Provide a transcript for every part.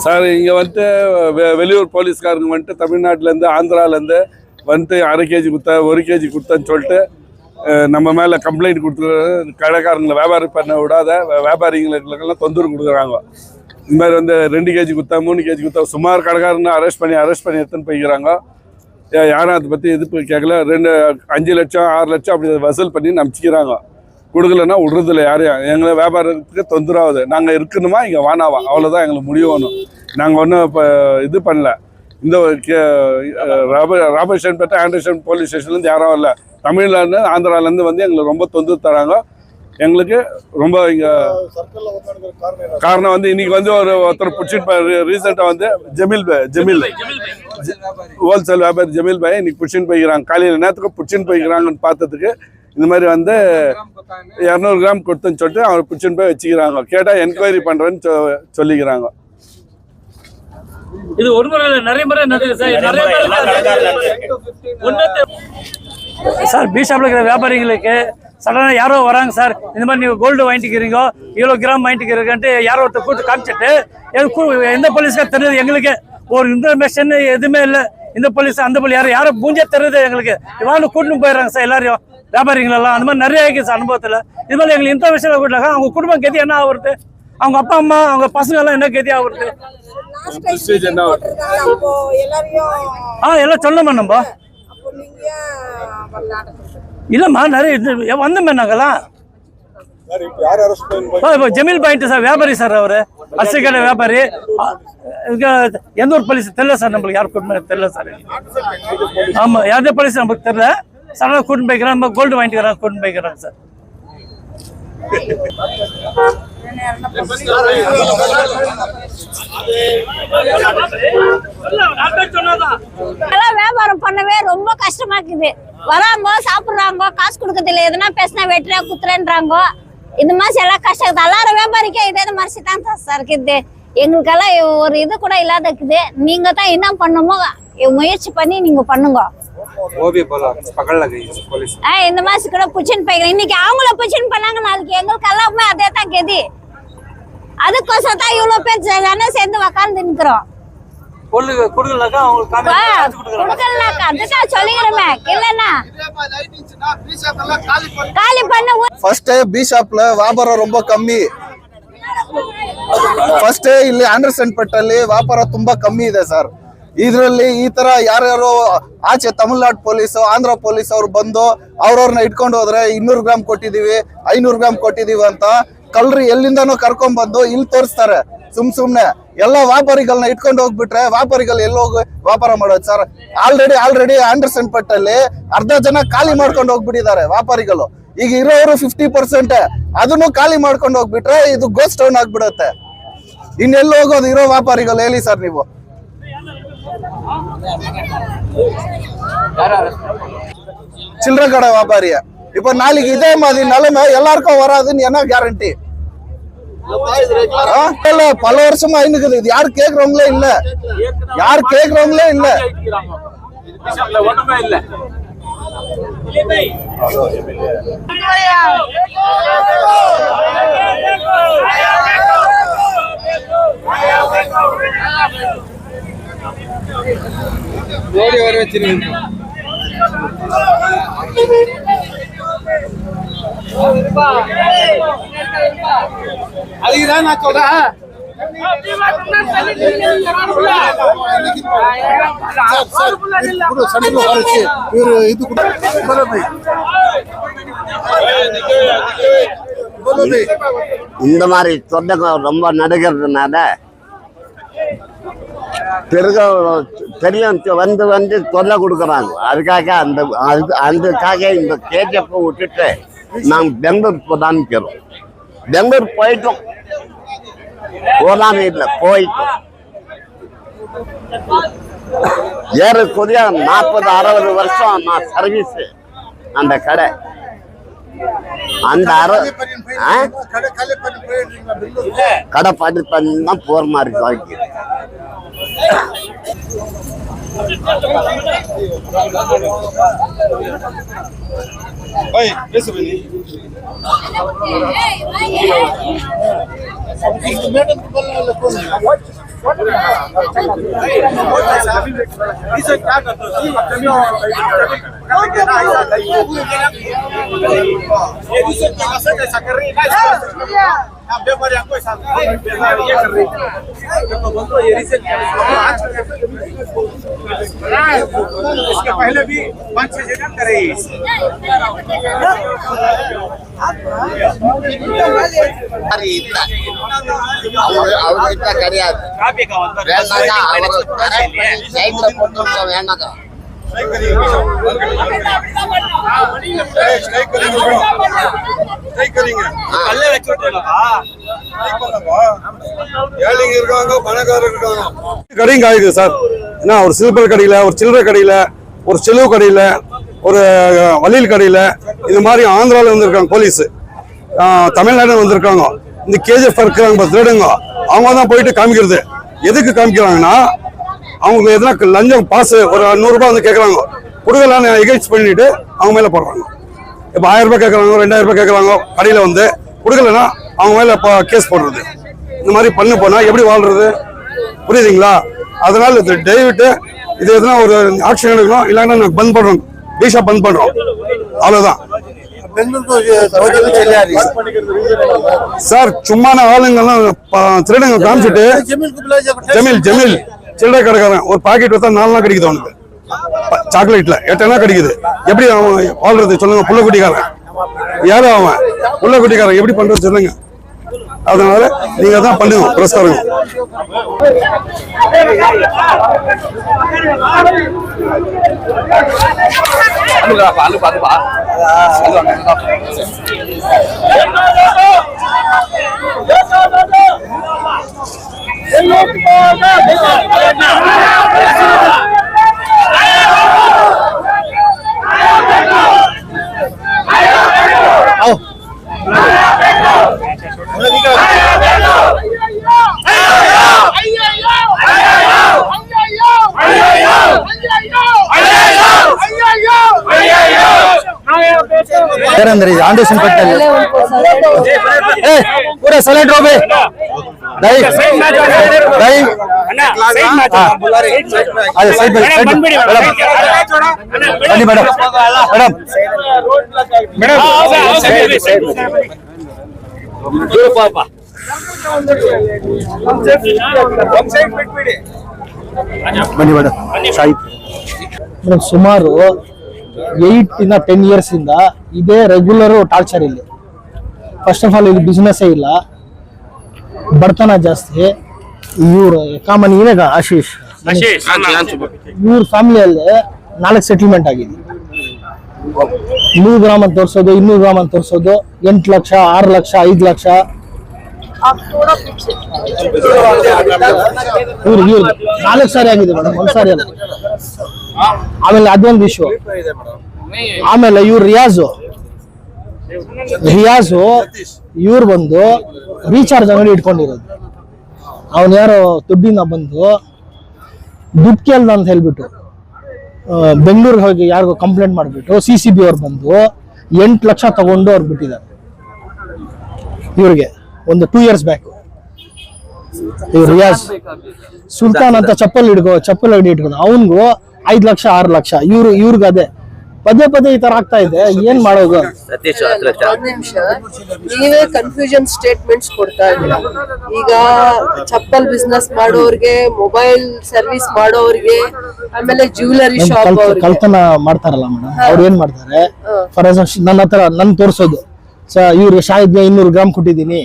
Sir இங்கே வந்துட்டு வெளியூர் போலீஸ்காரங்க வந்துட்டு தமிழ்நாட்டிலேருந்து ஆந்திராவிலேருந்து வந்துட்டு அரை கேஜி குத்தா 1 கேஜி குத்தான்னு சொல்லிட்டு நம்ம மேலே கம்ப்ளைண்ட் கொடுத்து கடைக்காரங்களை வியாபாரம் பண்ண விடாத வியாபாரிகளுக்கெல்லாம் தொந்தரவு கொடுக்குறாங்க. இந்த மாதிரி வந்து 2 கேஜி குத்தா 3 கேஜி குத்தா சுமார் கடைக்காரங்க அரெஸ்ட் பண்ணி எடுத்துன்னு போய்க்கிறாங்க. யாரும் அதை பற்றி எதிர்ப்பு கேட்கல. 5 லட்சம் 6 லட்சம் அப்படி வசூல் பண்ணி நம்பிச்சிக்கிறாங்க. கொடுக்கலன்னா விடுறதில்ல யாரையும். எங்களை வியாபாரத்துக்கு தொந்தரவாகுது. நாங்கள் இருக்கணுமா இங்கே வானாவா அவ்வளோதான் எங்களுக்கு முடியணும். நாங்கள் ஒன்றும் இப்போ இது பண்ணல. இந்த ராபர்ட்சன்பேட்டை ஆண்டர்சன் போலீஸ் ஸ்டேஷன்லேருந்து யாரும் இல்லை. தமிழ்நாடு ஆந்திராவிலேருந்து வந்து எங்களுக்கு ரொம்ப தொந்தரவு தராங்க. எங்களுக்கு ரொம்ப இங்கே காரணம் வந்து இன்னைக்கு வந்து ஒருத்தர் பிடிச்சிட்டு ரீசெண்டாக வந்து ஜமீல் ஹோல்சேல் வியாபாரி ஜமீல் பாய் இன்னைக்கு பிடிச்சின்னு போய்க்கிறாங்க. காலையில் நேரத்துக்கு பிடிச்சின்னு போய்க்கிறாங்கன்னு பார்த்ததுக்கு இந்த மாதிரி வந்து 200 கிராம் கொடுத்துன்னு சொல்லிட்டு அவங்க பிடிச்சின்னு போய் வச்சுக்கிறாங்க. கேட்டால் என்கொயரி பண்ணுறேன்னு சொல்லிக்கிறாங்க. இது ஒரு முறை நிறைய முறை சார் பி ஷாப்ல இருக்கிற வியாபாரிகளுக்கு சடனாக யாரோ வராங்க சார், இந்த மாதிரி நீங்கள் கோல்டு வாங்கிட்டுக்கிறீங்க, இவ்வளோ கிராம் வாங்கிட்டுக்கிறீங்கன்ட்டு யாரோ ஒருத்தர் கூட்டு காமிச்சிட்டு எந்த போலீஸ்கார் தெரியுது எங்களுக்கு ஒரு இன்ஃபர்மேஷன் எதுவுமே இல்லை. இந்த போலீஸ் அந்த போலீஸ் யாரும் பூஞ்சே தெரியுது எங்களுக்கு. இவான்னு கூட்டின்னு போயிடுறாங்க சார் எல்லாரையும் வியாபாரிகளெல்லாம். அந்த மாதிரி நிறைய ஆகிடுச்சு சார் அனுபவத்தில். இது மாதிரி எங்களுக்கு இன்ஃபர்மேஷன் கூட்டாங்க. அவங்க குடும்பம் கதி என்ன ஆகுறது, அவங்க அப்பா அம்மா அவங்க பசங்க எல்லாம் என்ன கதி ஆகுறது எல்லாம் சொல்லணுமா நம்ம இல்லம்மா நிறைய வந்தோமே நாங்கெல்லாம். ஜமீல் பாயிண்ட் சார் வியாபாரி சார், அவரு அரிசி கடை வியாபாரி. எந்த ஒரு போலீஸ் தெரியல சார், நம்மளுக்கு யாரும் கூட்டு தெரியல சார். ஆமா எந்த போலீஸ் நமக்கு தெரியல. சடனாக கூட்டு போய்க்கிறோம், நம்ம கோல்டு வாங்கிட்டு கூட்டு போய்க்கிறோம் சார். வியாபாரம் பண்ணவே ரொம்ப கஷ்டமா இருக்குது. வராங்க சாப்பிடுறாங்க, காசு கொடுக்கறதில்ல, எதுனா பேசினா வெட்டுறா குத்துறேன்றாங்க. இந்த மாதிரி எல்லாம் கஷ்டம். எல்லாரும் வியாபாரிக்கே இதே மாதிரி தான் சார் இருக்குது. எங்களுக்கெல்லாம் ஒரு இது கூட இல்லாத இருக்குது. நீங்க தான் என்ன பண்ணுமோ முயற்சி பண்ணி நீங்க பண்ணுங்க. இந்த மாதிரி கூட புச்சின் போய்க்கிறேன். இன்னைக்கு அவங்கள புச்சின் பண்ணாங்க, நாளைக்கு எங்களுக்கு எல்லாமே அதே தான் கெதி. அதுக்கோசம் தான் இவ்வளவு பேர் சேர்ந்து உக்காந்து நிக்கிறோம். ವ್ಯಾಪಾರ ரொம்ப ಕಮ್ಮಿ. ಫಸ್ಟ್ ಇಲ್ಲಿ ಆಂಡರ್ಸನ್ ಪೇಟೆಯಲ್ಲಿ ವ್ಯಾಪಾರ ತುಂಬಾ ಕಮ್ಮಿ ಇದೆ ಸರ್. ಇದರಲ್ಲಿ ಈ ತರ ಯಾರ್ಯಾರು ಆಚೆ ತಮಿಳ್ನಾಡು ಪೊಲೀಸ್ ಆಂಧ್ರ ಪೊಲೀಸ್ ಅವ್ರು ಬಂದು ಅವ್ರವ್ರನ್ನ ಇಟ್ಕೊಂಡು ಹೋದ್ರೆ 200 ಗ್ರಾಮ್ ಕೊಟ್ಟಿದೀವಿ 500 ಗ್ರಾಮ್ ಕೊಟ್ಟಿದೀವಿ ಅಂತ ಕಳ್ರಿ ಎಲ್ಲಿಂದಾನೋ ಕರ್ಕೊಂಡ್ ಬಂದು ಇಲ್ಲಿ ತೋರಿಸ್ತಾರೆ. ಸುಮ್ನೆ ಎಲ್ಲ ವ್ಯಾಪಾರಿಗಳನ್ನ ಇಟ್ಕೊಂಡು ಹೋಗ್ಬಿಟ್ರೆ ವ್ಯಾಪಾರಿಗಳು ಎಲ್ಲೋಗಿ ವ್ಯಾಪಾರ ಮಾಡೋದು ಸರ್. ಆಲ್ರೆಡಿ ಆಂಡರ್ಸನ್ ಪೇಟೆಯಲ್ಲಿ ಅರ್ಧ ಜನ ಖಾಲಿ ಮಾಡ್ಕೊಂಡು ಹೋಗ್ಬಿಟ್ಟಿದ್ದಾರೆ ವ್ಯಾಪಾರಿಗಳು. ಈಗ ಇರೋರು 50%, ಅದನ್ನು ಖಾಲಿ ಮಾಡ್ಕೊಂಡು ಹೋಗ್ಬಿಟ್ರೆ ಇದು ಗೋಸ್ಟ್ ಟೌನ್ ಆಗ್ಬಿಡುತ್ತೆ. ಇನ್ನೆಲ್ಲ ಹೋಗೋದು ಇರೋ ವ್ಯಾಪಾರಿಗಳು ಹೇಳಿ ಸರ್ ನೀವು. சில்லறை கடை வியாபாரிய இப்ப நாளைக்கு இதே மாதிரி நிலைமை எல்லாருக்கும் வராதுன்னு என்ன கேரண்டி? பல வருஷமா இருக்குது. இது யாரு கேக்குறவங்களே இல்ல, ஒண்ணுமே இல்ல. ஓடி வர வச்சிருக்கீங்க. அதுக்குதான் நான் சொல்றேன். இந்த மாதிரி சொந்தங்கள் ரொம்ப நடுகிறதுனால தெரியும் வந்து தொல்லை கொடுக்குறாங்க. அதுக்காக அதுக்காக இந்த கேஜிஎஃப் விட்டுட்டு நாங்கள் பெங்களூர் போதான்னு பெங்களூர் போயிட்டோம். போதான்னு இல்லை, போயிட்டோம். ஏறக்குறைய 40-60 வருஷம் நான் சர்வீஸ் அந்த கடை. அந்த கடை பாட்டு பண்ணி தான் போற மாதிரி வாங்கி इसके पहले भी 5-6 जगह करे அவர்கிட்ட கிடையாது வேண்டாங்க அவர் சைட்ல போட்டு வேண்டாங்க ஏழைங்க இருக்காங்க பணக்காரங்க இருக்காங்க கடையும் காயுது சார். ஏன்னா ஒரு சில்பர் கடையில, ஒரு சில்லறை கடையில, ஒரு செலவு கடையில, ஒரு வளையல் கடையில, இது மாதிரி ஆந்திரால வந்திருக்காங்க போலீஸ், தமிழ்நாடு வந்திருக்காங்க. இந்த கேஜிஎஃப் இருக்கிறாங்க திருடுங்க, அவங்க தான் போயிட்டு காமிக்கிறது. எதுக்கு காமிக்கிறாங்கன்னா அவங்களுக்கு எதனா லஞ்சம் பாஸ் ஒரு 100 ரூபாய் வந்து கேட்கறாங்க, கொடுக்கலான்னு எகேஜ் பண்ணிட்டு அவங்க மேல போடுறாங்க. இப்போ 1000 ரூபாய் கேட்கறாங்க, 2000 ரூபாய் கேட்கறாங்க, கடையில வந்து கொடுக்கலன்னா அவங்க மேல கேஸ் போடுறது. இந்த மாதிரி பண்ண போனா எப்படி வாழ்றது? புரியுதுங்களா? அதனால தயவுட்டு இது எதுனா ஒரு ஆக்ஷன் எடுக்கணும், இல்லைன்னா நாங்கள் பந்த் பண்றோம், பீஷா பந்த் பண்றோம், அவ்வளவுதான் சார். சும்மான ஆளுங்கெல்லாம் திருடங்க காமிச்சிட்டு ஜமீல் சில்லறை கடைக்காரன் ஒரு பாக்கெட் வச்சா 4 நாள் கிடைக்குது அவனுக்கு, சாக்லேட்ல 8 நாள் கிடைக்குது. எப்படி அவன் வாழ்றது சொல்லுங்க? புள்ள குட்டிக்காரன் யாரும் அவன் புள்ள குட்டிக்காரன் எப்படி பண்றது சொல்லுங்க? அதனால நீங்க தான் பண்ணுங்க புரஸ்காரம். पूरा साइलेंट रहो बे नहीं नहीं अरे साइड मैडम पापा ಬನ್ನಿ ಮೇಡಮ್ ಮೇಡಮ್ ಸುಮಾರು 8 ಇಂದ 10 ಇಯರ್ಸ್ ಇಂದ ಇದೇ ರೆಗ್ಯುಲರ್ ಟಾರ್ಚರ್ ಇಲ್ಲಿ. ಫಸ್ಟ್ ಆಫ್ ಆಲ್ ಇಲ್ಲಿ ಬಿಸ್ನೆಸ್ ಇಲ್ಲ, ಬಡತನ ಜಾಸ್ತಿ. ಇವ್ರು ಕಾಮನ್ ಇವಾಗ ಆಶೀಶ್ ಇವ್ರ ಫ್ಯಾಮಿಲಿಯಲ್ಲಿ 4 ಸೆಟಲ್ಮೆಂಟ್ ಆಗಿದೆ. 100 ಗ್ರಾಮ್ ಅಂತ ತೋರಿಸೋದು, 200 ಗ್ರಾಮ್ ಅಂತ ತೋರಿಸೋದು, 8 ಲಕ್ಷ 6 ಲಕ್ಷ 5 ಲಕ್ಷ ಇವ್ರು 4 ಸಾರಿ ಆಗಿದೆ ಮೇಡಮ್, 1 ಸಾರಿ ಅಲ್ಲ. ಆಮೇಲೆ ಅದೊಂದು ಇಶ್ಯೂ. ಆಮೇಲೆ ಇವ್ರು ರಿಯಾಜು ಇವ್ರು ಬಂದು ರೀಚಾರ್ಜ್ ಅಂಗಡಿ ಇಟ್ಕೊಂಡಿರೋದು. ಅವನ್ ಯಾರೋ ದುಡ್ಡಿನ ಬಂದು ದುಡ್ಡು ಕೇಳ್ದ ಅಂತ ಹೇಳ್ಬಿಟ್ಟು ಬೆಂಗಳೂರಿಗೆ ಹೋಗಿ ಯಾರಿಗೋ ಕಂಪ್ಲೇಂಟ್ ಮಾಡ್ಬಿಟ್ಟು CCB ಅವ್ರು ಬಂದು 8 ಲಕ್ಷ ತಗೊಂಡು ಅವ್ರು ಬಿಟ್ಟಿದ್ದಾರೆ ಇವ್ರಿಗೆ ಒಂದು 2 ಇಯರ್ಸ್ ಬ್ಯಾಕ್. ಇವ್ರು ರಿಯಾಜ್ ಸುಲ್ತಾನ್ ಅಂತ ಚಪ್ಪಲ್ ಅಂಗಡಿ ಇಟ್ಕೊಂಡು ಅವನ್ಗೂ 5 ಲಕ್ಷ 6 ಲಕ್ಷ. ಇವ್ರಿಗೆ ಅದೇ ಪದೇ ಈ ತರ ಆಗ್ತಾ ಇದೆ. ಏನ್ ಮಾಡೋದು? ನೀವೇ ಕನ್ಫ್ಯೂಷನ್ ಸ್ಟೇಟ್ಮೆಂಟ್ಸ್ ಕೊಡ್ತಾ ಇದ್ದೀರಾ. ಈಗ ಚಪ್ಪಲ್ ಬಿಸ್ನೆಸ್ ಮಾಡೋರ್ಗೆ, ಮೊಬೈಲ್ ಸರ್ವಿಸ್ ಮಾಡೋರ್ಗೆ, ಆಮೇಲೆ ಜ್ಯುವೆಲರಿ ಶಾಪ್ ಕಳ್ತನ ಮಾಡ್ತಾರಲ್ಲ ಮೇಡಮ್, ಅವ್ರು ಏನ್ ಮಾಡ್ತಾರೆ, ಫಾರ್ ಎಕ್ಸಾಂಪಲ್ ನನ್ನ ಹತ್ರ ನನ್ ತೋರ್ಸೋದು, ಇವ್ರಿಗೆ ಶಾಹಿದ್ಗೆ 200 ಗ್ರಾಮ್ ಕೊಟ್ಟಿದ್ದೀನಿ,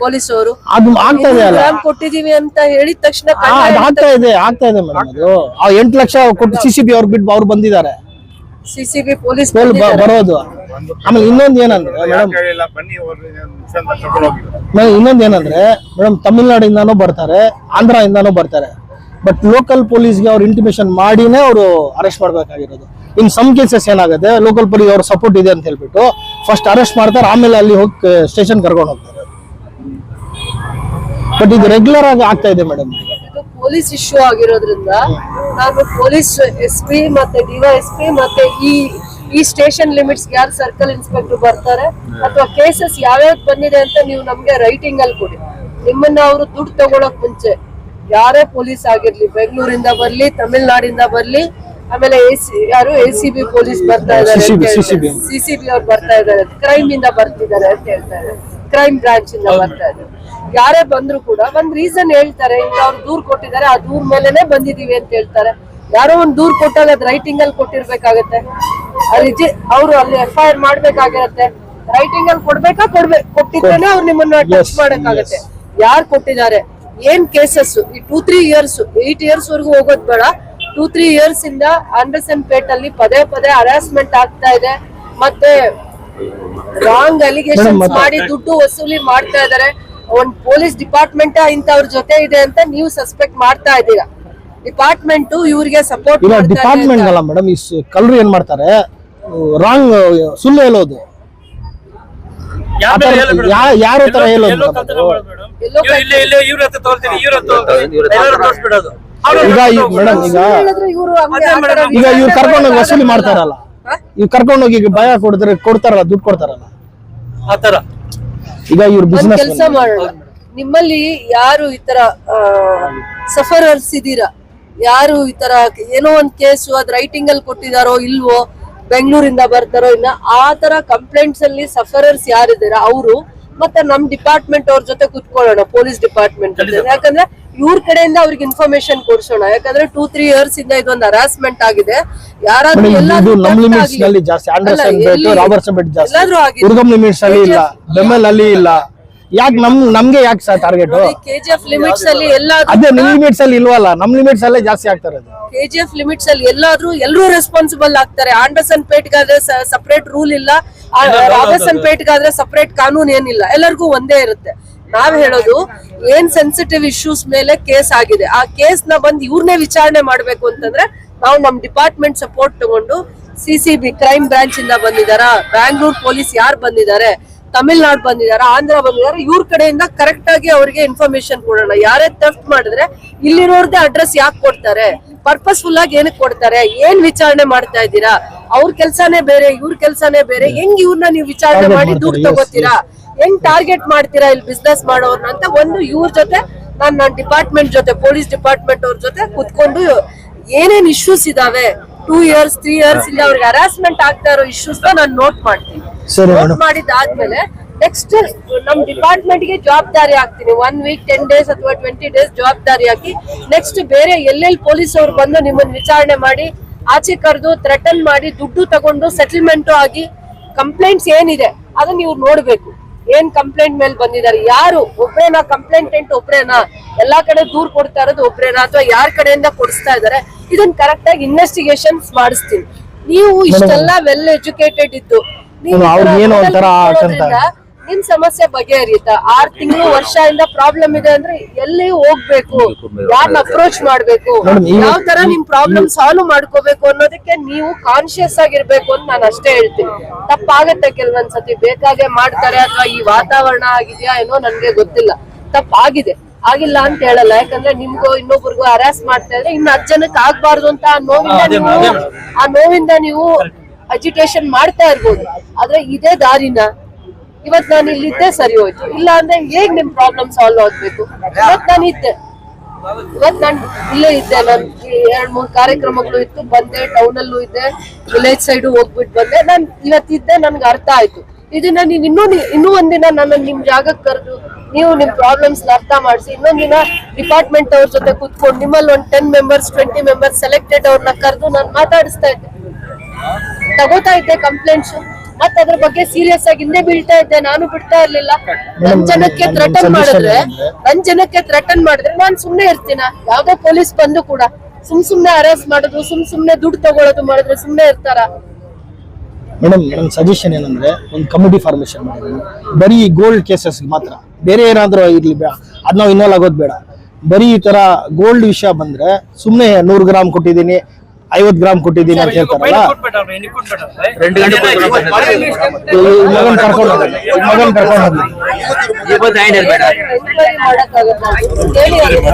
ಪೊಲೀಸ್ ಅವರು ಅದು ಆಗ್ತಾ ಇದೆ ಅಲ್ಲ, ಕೊಟ್ಟಿದೀವಿ ಅಂತ ಹೇಳಿದ ತಕ್ಷಣ ಆಗ್ತಾ ಇದೆ ಮೇಡಮ್. ಅದು 8 ಲಕ್ಷ ಕೊಟ್ಟು CCB ಅವ್ರು ಬಿಟ್ಟು ಅವ್ರು ಬಂದಿದ್ದಾರೆ, CCB ಪೊಲೀಸ್ ಬರೋದು. ಆಮೇಲೆ ಇನ್ನೊಂದು ಏನಂದ್ರೆ ಮೇಡಮ್ ತಮಿಳ್ನಾಡಿಂದಾನು ಬರ್ತಾರೆ, ಆಂಧ್ರದಿಂದಾನು ಬರ್ತಾರೆ. ಬಟ್ ಲೋಕಲ್ ಪೊಲೀಸ್ಗೆ ಅವ್ರು ಇಂಟಿಮೇಷನ್ ಮಾಡಿನೇ ಅವರು ಅರೆಸ್ಟ್ ಮಾಡ್ಬೇಕಾಗಿರೋದು. ಇನ್ ಸಮ್ ಕೇಸಸ್ ಏನಾಗುತ್ತೆ, ಲೋಕಲ್ ಪೊಲೀಸ್ ಅವ್ರ ಸಪೋರ್ಟ್ ಇದೆ ಅಂತ ಹೇಳ್ಬಿಟ್ಟು ಫಸ್ಟ್ ಅರೆಸ್ಟ್ ಮಾಡ್ತಾರೆ, ಆಮೇಲೆ ಅಲ್ಲಿ ಹೋಗಿ ಸ್ಟೇಷನ್ ಕರ್ಕೊಂಡು ಹೋಗ್ತಾರೆ. ಬಟ್ ಇದು ರೆಗ್ಯುಲರ್ ಆಗಿ ಆಗ್ತಾ ಇದೆ ಮೇಡಮ್. ಪೊಲೀಸ್ ಇಶ್ಯೂ ಆಗಿರೋದ್ರಿಂದ ನಾನು ಪೊಲೀಸ್ SP ಮತ್ತೆ DYSP ಮತ್ತೆ ಈ ಸ್ಟೇಷನ್ ಲಿಮಿಟ್ಸ್ ಯಾರು ಸರ್ಕಲ್ ಇನ್ಸ್ಪೆಕ್ಟರ್ ಬರ್ತಾರೆ ಅಥವಾ ಕೇಸಸ್ ಯಾವ್ಯಾವ ಬಂದಿದೆ ಅಂತ ನೀವು ನಮ್ಗೆ ರೈಟಿಂಗ್ ಅಲ್ಲಿ ಕೊಡಿ. ನಿಮ್ಮನ್ನ ಅವರು ದುಡ್ಡು ತಗೊಳಕ್ ಮುಂಚೆ ಯಾರೇ ಪೊಲೀಸ್ ಆಗಿರ್ಲಿ, ಬೆಂಗಳೂರಿಂದ ಬರ್ಲಿ, ತಮಿಳ್ನಾಡಿಂದ ಬರ್ಲಿ, ಆಮೇಲೆ ACB ಪೊಲೀಸ್ ಬರ್ತಾ ಇದಾರೆ, CCB ಅವ್ರು ಬರ್ತಾ ಇದಾರೆ, ಕ್ರೈಮ್ ಇಂದ ಬರ್ತಿದ್ದಾರೆ ಅಂತ ಹೇಳ್ತಾ ಇದ್ದಾರೆ, ಕ್ರೈಮ್ ಬ್ರಾಂಚ್ ಇಂದ ಬರ್ತಾ ಇದ್ದಾರೆ. ಯಾರೇ ಬಂದ್ರು ಕೂಡ ಒಂದ್ ರೀಸನ್ ಹೇಳ್ತಾರೆ, ಈಗ ಅವ್ರು ದೂರ್ ಕೊಟ್ಟಿದ್ದಾರೆ, ಆ ದೂರ್ ಮೇಲೆನೆ ಬಂದಿದೀವಿ ಅಂತ ಹೇಳ್ತಾರೆ. ಯಾರೋ ಒಂದ್ ದೂರ್ ಕೊಟ್ಟಾಗ ಅದ್ ರೈಟಿಂಗ್ ಅಲ್ಲಿ ಕೊಟ್ಟಿರ್ಬೇಕಾಗತ್ತೆ, ಅವ್ರು ಅಲ್ಲಿ FIR ಮಾಡ್ಬೇಕಾಗಿರತ್ತೆ, ರೈಟಿಂಗ್ ಅಲ್ಲಿ ಕೊಟ್ಟಿದ್ದೇನೆ ಅವ್ರು ನಿಮ್ಮನ್ನ ಟಚ್ ಮಾಡಕ್ಕಾಗತ್ತೆ. ಯಾರು ಕೊಟ್ಟಿದ್ದಾರೆ, ಏನ್ ಕೇಸಸ್, ಈ 2-3 ಇಯರ್ಸ್ 8 ಇಯರ್ಸ್ ವರ್ಗು ಹೋಗೋದ್ ಬೇಡ, 2-3 ಇಯರ್ಸ್ ಇಂದ ಆಂಡರ್ಸನ್ ಪೇಟ್ ಅಲ್ಲಿ ಪದೇ ಹರಾಸ್ಮೆಂಟ್ ಆಗ್ತಾ ಇದೆ, ಮತ್ತೆ ರಾಂಗ್ ಅಲಿಗೇಷನ್ ಮಾಡಿ ದುಡ್ಡು ವಸೂಲಿ ಮಾಡ್ತಾ ಇದಾರೆ. ಒಂದ್ ಪೊಲೀಸ್ ಡಿಪಾರ್ಟ್ಮೆಂಟ್ ಇಂಥವ್ರ ಜೊತೆ ಇದೆ ಅಂತ ನೀವು ಸಸ್ಪೆಕ್ಟ್ ಮಾಡ್ತಾ ಇದ್ದೀರಾ. ಡಿಪಾರ್ಟ್ಮೆಂಟ್ ಇವ್ರಿಗೆ ಸಪೋರ್ಟ್ ಡಿಪಾರ್ಟ್ಮೆಂಟ್ ಅಲ್ಲ ಮೇಡಮ್, ಈ ಕಳ್ಳರು ಏನ್ ಮಾಡ್ತಾರೆ, ರಾಂಗ್ ಸುಳ್ಳು ಹೇಳೋದು, ಯಾರು ತರ ಹೇಳೋದು. ಈಗ ಮೇಡಮ್ ಈಗ ಇವ್ರು ಕರ್ಕೊಂಡೋಗಿ ವಸೂಲಿ ಮಾಡ್ತಾರಲ್ಲ, ಇವ್ ಕರ್ಕೊಂಡೋಗಿ ಭಯ ಕೊಡ್ತಾರಲ್ಲ, ದುಡ್ಡು ಕೊಡ್ತಾರಲ್ಲ, ಆತರ. ಈಗ ಇವ್ರು ಬಿಸ್ನೆಸ್ ಕೆಲಸ ಮಾಡೋಣ. ನಿಮ್ಮಲ್ಲಿ ಯಾರು ಈ ತರ ಸಫರರ್ಸ್ ಇದೀರಾ, ಯಾರು ಈ ತರ ಏನೋ ಒಂದ್ ಕೇಸು ಅದ್ ರೈಟಿಂಗ್ ಅಲ್ಲಿ ಕೊಟ್ಟಿದಾರೋ ಇಲ್ವೋ, ಬೆಂಗಳೂರಿಂದ ಬರ್ತಾರೋ ಇನ್ನ ಆ ತರ ಕಂಪ್ಲೇಂಟ್ಸ್ ಅಲ್ಲಿ ಸಫರರ್ಸ್ ಯಾರಿದ್ದೀರಾ ಅವರು ಮತ್ತೆ ನಮ್ ಡಿಪಾರ್ಟ್ಮೆಂಟ್ ಅವ್ರ ಜೊತೆ ಕುತ್ಕೊಳ್ಳೋಣ, ಪೊಲೀಸ್ ಡಿಪಾರ್ಟ್ಮೆಂಟ್ ಜೊತೆ. ಯಾಕಂದ್ರೆ ಇವ್ರ ಕಡೆಯಿಂದ ಅವ್ರಿಗೆ ಇನ್ಫಾರ್ಮೇಶನ್ ಕೊಡ್ಸೋಣ. ಯಾಕಂದ್ರೆ 2-3 ಇಯರ್ಸ್ ಇಂದ ಇದೊಂದು ಹರಾಸ್ಮೆಂಟ್ ಆಗಿದೆ. ಯಾರಾದ್ರೂ ಎಲ್ಲಾದ್ರೂ ಇಲ್ಲ, ಯಾಕೆ ನಮ್ಗೆ ಯಾಕೆ ಸರ್ ಟಾರ್ಗೆಟ್? KGF ಲಿಮಿಟ್ಸ್ ಅಲ್ಲಿ ಅದೇ ನಿಮ್ ಲಿಮಿಟ್ಸ್ ಅಲ್ಲಿ ಇಲ್ವಲ್ಲ, ನಮ್ ಲಿಮಿಟ್ಸ್ ಅಲ್ಲೇ ಜಾಸ್ತಿ ಆಗ್ತಾರೆ. KGF ಲಿಮಿಟ್ಸ್ ಅಲ್ಲಿ ಎಲ್ಲರೂ ರೆಸ್ಪಾನ್ಸಿಬಲ್ ಆಗ್ತಾರೆ. ಆಂಡರ್ಸನ್ ಪೇಟ್ಗಾದ್ರೆ ಸಪರೇಟ್ ರೂಲ್ ಇಲ್ಲ, ರಾಬರ್ಸನ್ ಪೇಟ್ಗಾದ್ರೆ ಸಪರೇಟ್ ಕಾನೂನು ಏನಿಲ್ಲ, ಎಲ್ಲರಿಗೂ ಒಂದೇ ಇರುತ್ತೆ. ನಾವ್ ಹೇಳೋದು ಏನ್ ಸೆನ್ಸಿಟಿವ್ ಇಶ್ಯೂಸ್ ಮೇಲೆ ಕೇಸ್ ಆಗಿದೆ, ಆ ಕೇಸ್ ನ ಬಂದ್ ಇವ್ರನ್ನೇ ವಿಚಾರಣೆ ಮಾಡ್ಬೇಕು ಅಂತಂದ್ರೆ ನಾವು ನಮ್ ಡಿಪಾರ್ಟ್ಮೆಂಟ್ ಸಪೋರ್ಟ್ ತಗೊಂಡು CCB ಕ್ರೈಮ್ ಬ್ರಾಂಚ್ ಇಂದ ಬಂದಿದಾರ, ಬ್ಯಾಂಗ್ಳೂರ್ ಪೊಲೀಸ್ ಯಾರು ಬಂದಿದ್ದಾರೆ, ತಮಿಳ್ನಾಡು ಬಂದಿದಾರ, ಆಂಧ್ರ ಬಂದಿದ್ದಾರೆ, ಇವ್ರ ಕಡೆಯಿಂದ ಕರೆಕ್ಟ್ ಆಗಿ ಅವ್ರಿಗೆ ಇನ್ಫಾರ್ಮೇಶನ್ ಕೊಡೋಣ. ಯಾರೇ ಥೆಫ್ಟ್ ಮಾಡಿದ್ರೆ ಇಲ್ಲಿರೋರ್ದೇ ಅಡ್ರೆಸ್ ಯಾಕೆ ಕೊಡ್ತಾರೆ, ಪರ್ಪಸ್ಫುಲ್ ಆಗಿ ಏನಕ್ಕೆ ಕೊಡ್ತಾರೆ, ಏನ್ ವಿಚಾರಣೆ ಮಾಡ್ತಾ ಇದ್ದೀರಾ, ಅವ್ರ ಕೆಲ್ಸಾನೇ ಬೇರೆ ಇವ್ರ ಕೆಲ್ಸಾನೇ ಬೇರೆ, ಹೆಂಗ್ ಇವ್ರನ್ನ ನೀವು ವಿಚಾರಣೆ ಮಾಡಿ ದುಡ್ಡು ತಗೋತೀರಾ, ಹೆಂಗ್ ಟಾರ್ಗೆಟ್ ಮಾಡ್ತೀರಾ ಇಲ್ಲಿ ಬಿಸ್ನೆಸ್ ಮಾಡೋರ್ನ ಅಂತ ಒಂದು ಇವ್ರ ಜೊತೆ ನನ್ನ ಡಿಪಾರ್ಟ್ಮೆಂಟ್ ಜೊತೆ, ಪೊಲೀಸ್ ಡಿಪಾರ್ಟ್ಮೆಂಟ್ ಅವ್ರ ಜೊತೆ ಕುತ್ಕೊಂಡು ಏನೇನ್ ಇಶ್ಯೂಸ್ ಇದಾವೆ 2 ಇಯರ್ಸ್ 3 ಇಯರ್ಸ್ ಇಂದ ಅವ್ರಿಗೆ ಹರಾಸ್ಮೆಂಟ್ ಆಗ್ತಾ ಇರೋ ಇಶ್ಯೂಸ್ ನ ನಾನು ನೋಟ್ ಮಾಡ್ತೀನಿ. ನೋಟ್ ಮಾಡಿದಾದ್ಮೇಲೆ ನೆಕ್ಸ್ಟ್ ನಮ್ ಡಿಪಾರ್ಟ್ಮೆಂಟ್ ಗೆ ಜವಾಬ್ದಾರಿ ಹಾಕ್ತೀನಿ. 1 ವೀಕ್ 10 ಡೇಸ್ ಅಥವಾ 20 ಡೇಸ್ ಜವಾಬ್ದಾರಿ ಹಾಕಿ ನೆಕ್ಸ್ಟ್ ಬೇರೆ ಎಲ್ಲೆಲ್ಲಿ ಪೊಲೀಸ್ ಅವ್ರು ಬಂದು ನಿಮ್ಮನ್ನ ವಿಚಾರಣೆ ಮಾಡಿ ಆಚೆ ಕರೆದು ಥ್ರೆಟನ್ ಮಾಡಿ ದುಡ್ಡು ತಗೊಂಡು ಸೆಟಲ್ಮೆಂಟ್ ಆಗಿ ಕಂಪ್ಲೇಂಟ್ಸ್ ಏನಿದೆ ಅದನ್ನ ನೀವು ನೋಡ್ಬೇಕು. ಏನ್ ಕಂಪ್ಲೇಂಟ್ ಮೇಲೆ ಬಂದಿದ್ದಾರೆ, ಯಾರು ಒಬ್ರೇನಾ ಕಂಪ್ಲೇಂಟೆಂಟ್, ಒಬ್ರೇನಾ ಎಲ್ಲಾ ಕಡೆ ದೂರ್ ಕೊಡ್ತಾ ಇರೋದು ಒಬ್ರೇನಾ ಅಥವಾ ಯಾರ ಕಡೆಯಿಂದ ಕೊಡಿಸ್ತಾ ಇದಾರೆ, ಇದನ್ನ ಕರೆಕ್ಟ್ ಆಗಿ ಇನ್ವೆಸ್ಟಿಗೇಷನ್ಸ್ ಮಾಡಿಸ್ತೀನಿ. ನೀವು ಇಷ್ಟೆಲ್ಲ ವೆಲ್ ಎಜುಕೇಟೆಡ್ ಇದ್ದು ನಿಮ್ ಸಮಸ್ಯೆ ಬಗೆಹರಿಯುತ್ತಾ? 6 ತಿಂಗಳು ವರ್ಷದಿಂದ ಪ್ರಾಬ್ಲಮ್ ಇದೆ ಅಂದ್ರೆ ಎಲ್ಲಿ ಹೋಗ್ಬೇಕು, ಯಾರನ್ನ ಅಪ್ರೋಚ್ ಮಾಡ್ಬೇಕು, ಯಾವ ತರ ನಿಮ್ ಪ್ರಾಬ್ಲಮ್ ಸಾಲ್ವ್ ಮಾಡ್ಕೋಬೇಕು ಅನ್ನೋದಕ್ಕೆ ನೀವು ಕಾನ್ಶಿಯಸ್ ಆಗಿರ್ಬೇಕು ಅಂತ ನಾನು ಅಷ್ಟೇ ಹೇಳ್ತೀನಿ. ತಪ್ಪಾಗತ್ತೆ ಕೆಲವೊಂದ್ಸತಿ, ಬೇಕಾಗೆ ಮಾಡ್ತಾರೆ ಅಥವಾ ಈ ವಾತಾವರಣ ಆಗಿದ್ಯಾ ಏನೋ ನನ್ಗೆ ಗೊತ್ತಿಲ್ಲ, ತಪ್ಪಾಗಿದೆ, ಆಗಿಲ್ಲ ಅಂತ ಹೇಳಲ್ಲ. ಯಾಕಂದ್ರೆ ನಿಮ್ಗೂ ಇನ್ನೊಬ್ರಿಗೂ ಹರಾಸ್ ಮಾಡ್ತಾ ಇದ್ರೆ ಇನ್ನು 10 ಜನಕ್ಕೆ ಆಗ್ಬಾರ್ದು ಅಂತ ಆ ನೋವಿಂದ ನೀವು ಅಜಿಟೇಷನ್ ಮಾಡ್ತಾ ಇರ್ಬೋದು. ಆದ್ರೆ ಇದೇ ದಾರಿನ ಇವತ್ ನಾನು ಇಲ್ಲಿದ್ದೆ ಸರಿ ಹೋಯ್ತು, ಇಲ್ಲ ಅಂದ್ರೆ ಹೇಗ್ ನಿಮ್ ಪ್ರಾಬ್ಲಮ್ ಸಾಲ್ವ್ ಆಗ್ಬೇಕು? ಇವತ್ ನಾನು ಇಲ್ಲೇ ಇದ್ದೆ, ನನ್ 2-3 ಕಾರ್ಯಕ್ರಮಗಳು ಇತ್ತು, ಬಂದೆ, ಟೌನ್ ಅಲ್ಲೂ ಇದ್ದೆ, ವಿಲೇಜ್ ಸೈಡ್ ಹೋಗ್ಬಿಟ್ಟು ಬಂದೆ. ನಾನ್ ಇವತ್ತಿದ್ದೆ, ನನ್ಗೆ ಅರ್ಥ ಆಯ್ತು. ಇದನ್ನ ನೀವ್ ಇನ್ನೂ ಒಂದಿನ ನನ್ನ ನಿಮ್ ಜಾಗಕ್ಕೆ ಕರೆದು ನೀವು ನಿಮ್ ಪ್ರಾಬ್ಲಮ್ಸ್ ಅರ್ಥ ಮಾಡಿಸಿ, ಇನ್ನೊಂದಿನ ಡಿಪಾರ್ಟ್ಮೆಂಟ್ ಅವ್ರ ಜೊತೆ ಕುತ್ಕೊಂಡು ನಿಮ್ಮಲ್ಲಿ ಒಂದು 10 ಮೆಂಬರ್ಸ್ 20 ಮೆಂಬರ್ಸ್ ಸೆಲೆಕ್ಟೆಡ್ ಅವ್ರನ್ನ ಕರೆದು ನಾನು ಮಾತಾಡಿಸ್ತಾ ಇದ್ದೆ, ತಗೋತಾ ಇದ್ದೆ ಕಂಪ್ಲೇಂಟ್ಸ್, ಮತ್ತೆ ಅದ್ರ ಬಗ್ಗೆ ಸೀರಿಯಸ್ ಆಗಿ ಹಿಂದೆ ಬೀಳ್ತಾ ಇದ್ದೆ. ನಾನು ಬಿಡ್ತಾ ಇರ್ಲಿಲ್ಲ. ನನ್ ಜನಕ್ಕೆ ಥ್ರೆಟನ್ ಮಾಡಿದ್ರೆ ನಾನ್ ಸುಮ್ನೆ ಇರ್ತೀನ? ಯಾವ್ದೋ ಪೊಲೀಸ್ ಬಂದು ಕೂಡ ಸುಮ್ನೆ ಅರೆಸ್ಟ್ ಮಾಡೋದು, ಸುಮ್ನೆ ದುಡ್ಡು ತಗೊಳ್ಳೋದು ಮಾಡಿದ್ರೆ ಸುಮ್ನೆ ಇರ್ತಾರ? ಮೇಡಮ್ ನನ್ನ ಸಜೆಷನ್ ಏನಂದ್ರೆ ಒಂದು ಕಮಿಟಿ ಫಾರ್ಮೇಶನ್ ಮಾಡೋದು, ಬರೀ ಗೋಲ್ಡ್ ಕೇಸಸ್ ಮಾತ್ರ, ಬೇರೆ ಏನಾದ್ರೂ ಇರ್ಲಿ ಅದ್ ನಾವು ಇನ್ವಾಲ್ವ್ ಆಗೋದು ಬೇಡ. ಬರೀ ಈ ತರ ಗೋಲ್ಡ್ ವಿಷಯ ಬಂದ್ರೆ ಸುಮ್ನೆ 100 ಗ್ರಾಮ್ ಕೊಟ್ಟಿದ್ದೀನಿ 50 ಗ್ರಾಮ್ ಕೊಟ್ಟಿದ್ದೀನಿ ಅಂತ ಹೇಳ್ತಾರಲ್ಲ, ಮಗನ್ ಕರ್ಕೊಂಡು ಹೋಗ್ಲಿ ಎಂಕ್ವೈರಿ ಮಾಡಕ್ಕಾಗತ್ತಾ? ಹೇಳಿ ಅವ್ರಿಗೆ.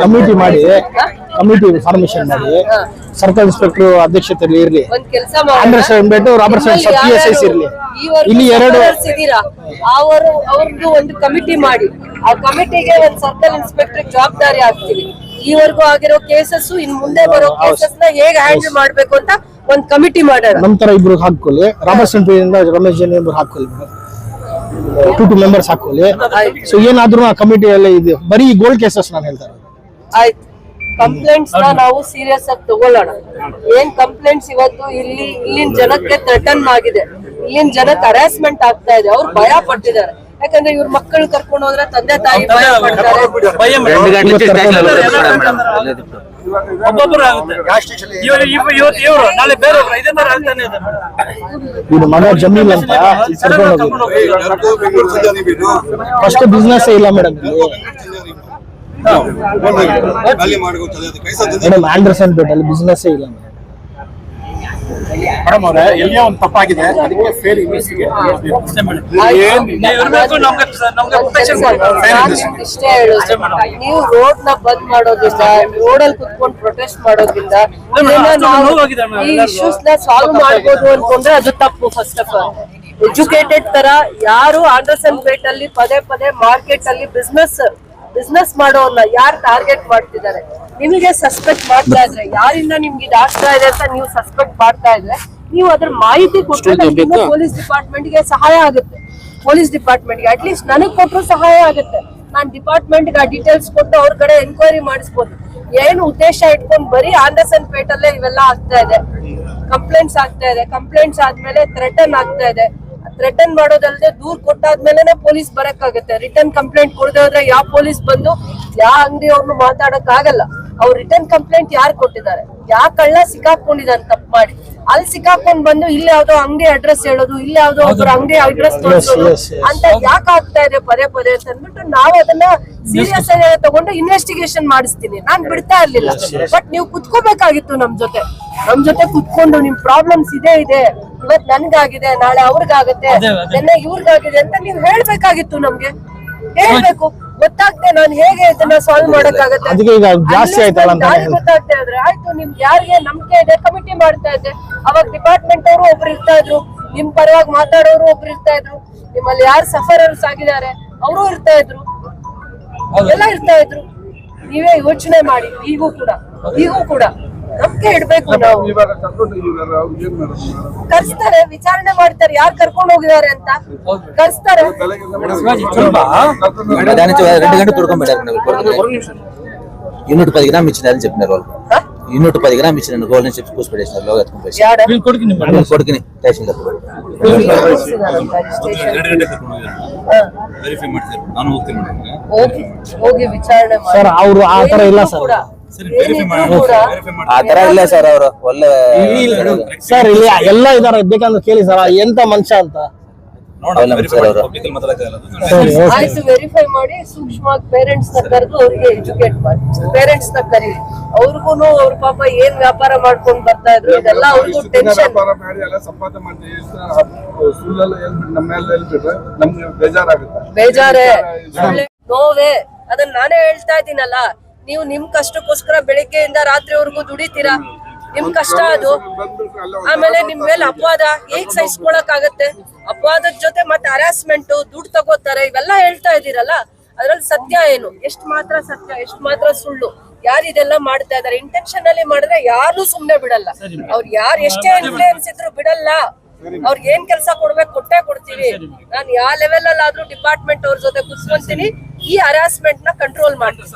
ಕಮಿಟಿ ಮಾಡಿ ಕಮಿಟಿ ಫಾರ್ಮೇಶನ್ ಮಾಡಿ ಸರ್ಕಲ್ ಇನ್ಸ್ಪೆಕ್ಟರ್ ಅಧ್ಯಕ್ಷತೆಯಲ್ಲಿ ಇರ್ಲಿ. ಒಂದ್ ಕೆಲಸ ಆಂಡರ್ಸನ್ ಬಿಟ್ಟು ರಾಬರ್ಟ್ಸನ್ ಸಬ್ PSIs ಇರ್ಲಿ. ಇಲ್ಲಿ ಎರಡು ಇದೀರಾ ಅವ್ರದ್ದು ಒಂದು ಕಮಿಟಿ ಮಾಡಿ, ಆ ಕಮಿಟಿಗೆ ಒಂದ್ ಸರ್ಕಲ್ ಇನ್ಸ್ಪೆಕ್ಟರ್ ಜವಾಬ್ದಾರಿ ಆಗ್ತೀವಿ. ಈವರೆಗೂ ಆಗಿರೋ ಕೇಸಸ್ ಇನ್ ಮುಂದೆ ಬರೋ ಕೇಸಸ್ ನ ಹೇಗೆ ಹ್ಯಾಂಡಲ್ ಮಾಡ್ಬೇಕು ಅಂತ ಒಂದ್ ಕಮಿಟಿ ಮಾಡೋಣ. ನಂತರ ಇಬ್ರು ಹಾಕೊಳ್ಳಿ, ರಾಬರ್ಟ್ಸನ್ ಇಂದ ರಮೇಶ್ ಜೈನ್ ಇಬ್ರು ಹಾಕೊಳ್ಳಿ, 2 ಮೆಂಬರ್ಸ್ ಹಾಕೊಳ್ಳಿ. ಸೊ ಏನಾದ್ರೂ ಆ ಕಮಿಟಿಯಲ್ಲಿ ಇದೆ ಬರೀ ಗೋಲ್ಡ್ ಕೇಸಸ್ ನಾನು ಹೇಳ್ತಾರೆ. ಆಯ್ತು, ಕಂಪ್ಲೇಂಟ್ಸ್ ನ ನಾವು ಸೀರಿಯಸ್ ಆಗಿ ತಗೊಳ್ಳೋಣ. ಏನ್ ಕಂಪ್ಲೇಂಟ್ಸ್ ಇವತ್ತು ಇಲ್ಲಿನ ಜನಕ್ಕೆ ಥ್ರೆಟನ್ ಆಗಿದೆ, ಇಲ್ಲಿನ ಜನಕ್ಕೆ ಹರಾಸ್ಮೆಂಟ್ ಆಗ್ತಾ ಇದೆ, ಅವ್ರು ಭಯ ಪಟ್ಟಿದ್ದಾರೆ. ಯಾಕಂದ್ರೆ ಇವ್ರ ಮಕ್ಕಳು ಕರ್ಕೊಂಡು ಹೋದ್ರೆ ತಂದೆ ತಾಯಿ ಭಯ ಪಡ್ತಾರೆ. ಒಬ್ಬೊಬ್ಬರು ಆಗುತ್ತೆ. ಇವ್ರು ನಾಳೆ ಬೇರೆಯವ್ರು ಇದೇ ತರ ಆಗ್ತಾನೆ ಇದೆ. ಇದು ಮಗ ಜಮೀಲ್ ಅಂತ ಫಸ್ಟ್ ಬಿಸ್ನೆಸ್ ಇಲ್ಲ ಮೇಡಮ್. ಮೇಡಮ್ ಆಂಡರ್ಸನ್ ಪೇಟಲ್ಲಿ ಬಿಸ್ನೆಸ್ ಇಲ್ಲ ಮೇಡಮ್ ಅವರೇ, ಎಲ್ಲಿಯೋ ಒಂದು ತಪ್ಪಾಗಿದೆ, ಅದಕ್ಕೆ ಫೇರ್ ಇಷ್ಟೇ ಹೇಳೋದು, ನೀವು ರೋಡ್ ನ ಬಂದ್ ಮಾಡೋದ್ರಿಂದ, ರೋಡಲ್ಲಿ ಕುತ್ಕೊಂಡು ಪ್ರೊಟೆಸ್ಟ್ ಮಾಡೋದ್ರಿಂದ ಈ ಇಶ್ಯೂಸ್ ನ ಸಾಲ್ವ್ ಮಾಡ್ಬೋದು ಅನ್ಕೊಂಡ್ರೆ ಅದು ತಪ್ಪು. ಫಸ್ಟ್ ಆಫ್ ಆಲ್ ಎಜುಕೇಟೆಡ್ ತರ ಯಾರು ಆಂಡರ್ಸನ್ ಪೇಟ್ ಅಲ್ಲಿ ಪದೇ ಪದೇ ಮಾರ್ಕೆಟ್ ಅಲ್ಲಿ ಬಿಸ್ನೆಸ್ ಮಾಡೋನ್ನ ಯಾರು ಟಾರ್ಗೆಟ್ ಮಾಡ್ತಿದ್ದಾರೆ, ನಿಮಗೆ ಸಸ್ಪೆಕ್ಟ್ ಮಾಡ್ತಾ ಇದ್ರೆ, ಯಾರಿಂದ ನಿಮ್ಗೆ ಇದು ಆಗ್ತಾ ಇದೆ ಅಂತ ನೀವು ಸಸ್ಪೆಕ್ಟ್ ಮಾಡ್ತಾ ಇದ್ರೆ, ನೀವು ಅದ್ರ ಮಾಹಿತಿ ಕೊಟ್ಟರೆ ಪೊಲೀಸ್ ಡಿಪಾರ್ಟ್ಮೆಂಟ್ ಗೆ ಸಹಾಯ ಆಗುತ್ತೆ. ಪೊಲೀಸ್ ಡಿಪಾರ್ಟ್ಮೆಂಟ್ ಗೆ ಅಟ್ಲೀಸ್ಟ್ ನನಗ್ ಕೊಟ್ಟರು ಸಹಾಯ ಆಗುತ್ತೆ. ನಾನ್ ಡಿಪಾರ್ಟ್ಮೆಂಟ್ ಗೆ ಡೀಟೇಲ್ಸ್ ಕೊಟ್ಟು ಅವ್ರ ಕಡೆ ಎನ್ಕ್ವೈರಿ ಮಾಡಿಸ್ಬೋದು. ಏನು ಉದ್ದೇಶ ಇಟ್ಕೊಂಡು ಬರೀ ಆಂಡರ್ಸನ್ ಪೇಟ್ ಅಲ್ಲೇ ಇವೆಲ್ಲ ಆಗ್ತಾ ಇದೆ, ಕಂಪ್ಲೇಂಟ್ಸ್ ಆಗ್ತಾ ಇದೆ. ಕಂಪ್ಲೇಂಟ್ಸ್ ಆದ್ಮೇಲೆ ಥ್ರೆಟನ್ ಆಗ್ತಾ ಇದೆ. ಥ್ರೆಟನ್ ಮಾಡೋದಲ್ಲದೆ ದೂರ್ ಕೊಟ್ಟಾದ್ಮೇಲೆ ಪೊಲೀಸ್ ಬರಕ್ಕಾಗತ್ತೆ. ರಿಟರ್ನ್ ಕಂಪ್ಲೇಂಟ್ ಕೊಡದೆ ಹೋದ್ರೆ ಯಾವ ಪೊಲೀಸ್ ಬಂದು ಯಾವ ಅಂಗಡಿ ಅವ್ರನ್ನು ಮಾತಾಡಕ್ ಆಗಲ್ಲ. ಅವ್ರು ರಿಟರ್ನ್ ಕಂಪ್ಲೇಂಟ್ ಯಾರು ಕೊಟ್ಟಿದ್ದಾರೆ, ಯಾವ ಕಳ್ಳ ಸಿಕ್ಕಾಕೊಂಡಿದ್ದಾನೆ ತಪ್ಪು ಮಾಡಿ, ಅಲ್ಲಿ ಸಿಕ್ಕಾಕೊಂಡ್ ಬಂದು ಇಲ್ಲಿ ಯಾವ್ದೋ ಅಂಗಡಿ ಅಡ್ರೆಸ್ ಹೇಳೋದು, ಇಲ್ಲಿ ಯಾವ್ದೋ ಒಬ್ಬರ ಅಂಗಡಿ ಅಡ್ರೆಸ್ ತೋರಿಸೋದು ಅಂತ ಯಾಕೆ ಆಗ್ತಾ ಇದೆ ಪದೇ ಪದೇ ಅಂತ ಅಂದ್ಬಿಟ್ಟು ನಾವು ಅದನ್ನ ಸೀರಿಯಸ್ ಆಗಿ ತಗೊಂಡು ಇನ್ವೆಸ್ಟಿಗೇಷನ್ ಮಾಡಿಸ್ತೀನಿ. ನಾನ್ ಬಿಡ್ತಾ ಇರ್ಲಿಲ್ಲ, ಬಟ್ ನೀವು ಕುತ್ಕೋಬೇಕಾಗಿತ್ತು ನಮ್ ಜೊತೆ ಕುತ್ಕೊಂಡು ನಿಮ್ ಪ್ರಾಬ್ಲಮ್ಸ್ ಇದೆ, ಇವತ್ ನನ್ಗಾಗಿದೆ, ನಾಳೆ ಅವ್ರಿಗಾಗತ್ತೆ, ನೆನ್ನೆ ಇವ್ರಿಗಾಗಿದೆ ಅಂತ ನೀವ್ ಹೇಳ್ಬೇಕಾಗಿತ್ತು. ನಮ್ಗೆ ಹೇಳ್ಬೇಕು, ಗೊತ್ತಾಗ್ತದೆ ನಾನು ಹೇಗೆ ಇದನ್ನ ಸಾಲ್ವ್ ಮಾಡಕ್ಕಾಗತ್ತೆ. ಗೊತ್ತಾಗ್ತಾ ಇದ್ರೆ ಆಯ್ತು, ನಿಮ್ಗೆ ಯಾರಿಗೆ ನಂಬಿಕೆ ಇದೆ ಕಮಿಟಿ ಮಾಡ್ತಾ ಇದ್ದೆ. ಅವಾಗ ಡಿಪಾರ್ಟ್ಮೆಂಟ್ ಅವರು ಒಬ್ರು ಇರ್ತಾ ಇದ್ರು, ನಿಮ್ ಪರವಾಗಿ ಮಾತಾಡೋರು ಒಬ್ರು ಇರ್ತಾ ಇದ್ರು, ನಿಮ್ಮಲ್ಲಿ ಯಾರು ಸಫರರ್ಸ್ ಆಗಿದ್ದಾರೆ ಅವರು ಇರ್ತಾ ಇದ್ರು, ಎಲ್ಲ ಇರ್ತಾ ಇದ್ರು. ನೀವೇ ಯೋಚನೆ ಮಾಡಿ. ಈಗೂ ಕೂಡ ನಂಬಿಕೆ ಇಡ್ಬೇಕು. ನಾವು ಕರ್ಸ್ತಾರೆ, ವಿಚಾರಣೆ ಮಾಡ್ತಾರೆ, ಯಾರು ಕರ್ಕೊಂಡು ಹೋಗಿದ್ದಾರೆ ಅಂತ ಕರ್ಸ್ತಾರೆ. 210 గ్రాములు ఇచ్చినారని చెప్పినారు వాళ్ళు. 210 గ్రాములు ఇచ్చినారు గోల్డ్ అని చెప్పి కూర్చోబెట్టేసినారు. లోగా ఎత్తుకుని కొడుకుని స్టేషన్ ಹೋಗಿ ವಿಚಾರಣೆ ಸರ್. ಅವರು ಆ ತರ ಇಲ್ಲ ಸರ್, ಆ ತರ ಇಲ್ಲ ಸರ್. ಅವರು ಒಳ್ಳೆ ಸರ್ ಇಲ್ಲಿ ಎಲ್ಲ ಇದಾರೆ, ಬೇಕಂದ್ರೆ ಕೇಳಿ ಸರ್ ಎಂತ ಮನುಷ್ಯ ಅಂತ. ಆಯ್ತು, ವೆರಿಫೈ ಮಾಡಿ ಸೂಕ್ಷ್ಮವಾಗಿ ಪೇರೆಂಟ್ಸ್ ನ ಕರೆದು ಅವ್ರಿಗೆ ಎಜುಕೇಟ್ ಮಾಡಿ. ಪೇರೆಂಟ್ಸ್ ನ ಕರೀರಿ, ಅವ್ರಿಗೂ ಅವ್ರ ಪಾಪ ಏನ್ ವ್ಯಾಪಾರ ಮಾಡ್ಕೊಂಡ್ ಬರ್ತಾ ಇದ್ರು ಇದೆಲ್ಲ ಅವ್ರಿಗೂ ಟೆನ್ಷನ್. ಬೇಜಾರೇ ನೋವೇ, ಅದನ್ನ ನಾನೇ ಹೇಳ್ತಾ ಇದ್ದೀನಲ್ಲ. ನೀವು ನಿಮ್ ಕಷ್ಟಕ್ಕೋಸ್ಕರ ಬೆಳಿಗ್ಗೆಯಿಂದ ರಾತ್ರಿವರೆಗೂ ದುಡಿತೀರಾ, ನಿಮ್ ಕಷ್ಟ ಅದು. ಆಮೇಲೆ ನಿಮ್ ಮೇಲೆ ಅಪವಾದ ಹೇಗ್ ಸಹಿಸ್ಕೊಳಕ್ ಆಗತ್ತೆ? ಅಪವಾದದ ಜೊತೆ ಮತ್ತೆ ಹರಾಸ್ಮೆಂಟ್, ದುಡ್ಡು ತಗೋತಾರೆ, ಇವೆಲ್ಲ ಹೇಳ್ತಾ ಇದೀರಲ್ಲ. ಅದ್ರಲ್ಲಿ ಸತ್ಯ ಏನು, ಎಷ್ಟು ಮಾತ್ರ ಸತ್ಯ, ಎಷ್ಟು ಮಾತ್ರ ಸುಳ್ಳು, ಯಾರು ಇದೆಲ್ಲ ಮಾಡ್ತಾ ಇದಾರೆ? ಇಂಟೆನ್ಷನ್ ಅಲ್ಲಿ ಮಾಡಿದ್ರೆ ಯಾರು ಸುಮ್ನೆ ಬಿಡಲ್ಲ. ಅವ್ರು ಯಾರು ಎಷ್ಟೇ ಇನ್ಫ್ಲೂಯೆನ್ಸ್ ಇದ್ರು ಬಿಡಲ್ಲ. ಅವ್ರಿಗೆ ಏನ್ ಕೆಲಸ ಕೊಟ್ಟೇ ಕೊಡ್ತೀವಿ. ನಾನು ಯಾವ ಲೆವೆಲ್ ಅಲ್ಲಾದ್ರೂ ಡಿಪಾರ್ಟ್ಮೆಂಟ್ ಅವ್ರ ಜೊತೆ ಕುತ್ಕೊಂತೀನಿ, ಈ ಹರಾಸ್ಮೆಂಟ್ ನ ಕಂಟ್ರೋಲ್ ಮಾಡ್ತೀನಿ.